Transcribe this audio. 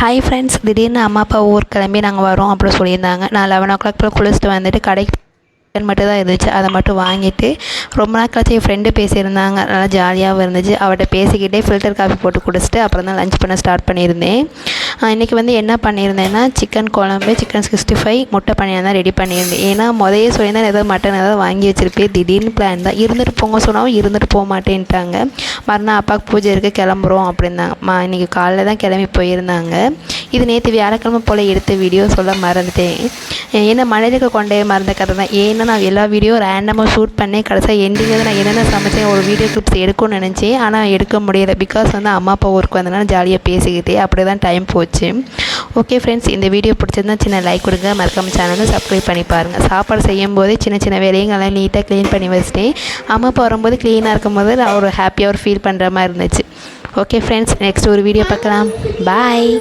Hi friends, திடீர்னு அம்மா அப்பா ஊருக்கு கிளம்பி நாங்கள் வரோம் அப்படின்னு சொல்லியிருந்தாங்க. நான் 11 o'clock போல் குளிச்சுட்டு வந்துட்டு கடைக்கு மட்டும் தான் இருந்துச்சு. அதை மட்டும் வாங்கிட்டு ரொம்ப நாள் கழிச்சு என் ஃப்ரெண்டு பேசியிருந்தாங்க. நல்லா ஜாலியாகவும் இருந்துச்சு. அவட்ட பேசிக்கிட்டே ஃபில்டர் காஃபி போட்டு குடிச்சிட்டு அப்புறம் தான் லஞ்ச் பண்ண ஸ்டார்ட் பண்ணியிருந்தேன். இன்றைக்கி என்ன பண்ணியிருந்தேன்னா சிக்கன் குழம்பு, சிக்கன் 65, முட்டை பணியாரம் தான் ரெடி பண்ணியிருந்தேன். ஏன்னா முதையே சொல்லியிருந்தேன் ஏதாவது மட்டன் ஏதாவது வாங்கி வச்சுருப்பேன். திடீர்னு பிளான் தான். இருந்துட்டு போங்க சொன்னாலும் இருந்துட்டு போக மாட்டேன்ட்டாங்க. மறுநாள் அப்பாவுக்கு பூஜை இருக்குது கிளம்புறோம் அப்படின்னாங்க. இன்றைக்கி காலைல தான் கிளம்பி போயிருந்தாங்க. இது நேற்று வியாழக்கிழமை போல் எடுத்த வீடியோ சொல்ல மறந்துட்டேன். ஏன்னா மழைக்கு கொண்டே மறந்த கதை தான். ஏன்னா நான் எல்லா வீடியோ ரேண்டமாக ஷூட் பண்ணேன். கடைசியாக எண்டிங்கில் நான் என்னென்ன சமைச்சேன் ஒரு வீடியோ கிளிப்ஸ் எடுக்கணும்னு நினச்சேன். ஆனால் எடுக்க முடியலை. பிகாஸ் அம்மா அப்பா ஊருக்கு வந்தனால ஜாலியாக பேசிக்கிட்டே அப்படி தான் டைம் போச்சு. ஓகே ஃப்ரெண்ட்ஸ், இந்த வீடியோ பிடிச்சிருந்தா சின்ன லைக் கொடுங்க. மறக்காம சேனலை சப்ஸ்கிரைப் பண்ணி பாருங்கள். சாப்பாடு செய்யும் போதே சின்ன சின்ன வேலையெல்லாம் நீட்டாக க்ளீன் பண்ணி வச்சுட்டேன். அம்மா அப்பா வரும்போது க்ளீனாக இருக்கும்போது நான் ஒரு ஹாப்பியாக ஒரு ஃபீல் பண்ணுற மாதிரி இருந்துச்சு. ஓகே ஃப்ரெண்ட்ஸ், நெக்ஸ்ட் ஒரு வீடியோ பார்க்கலாம். பாய்.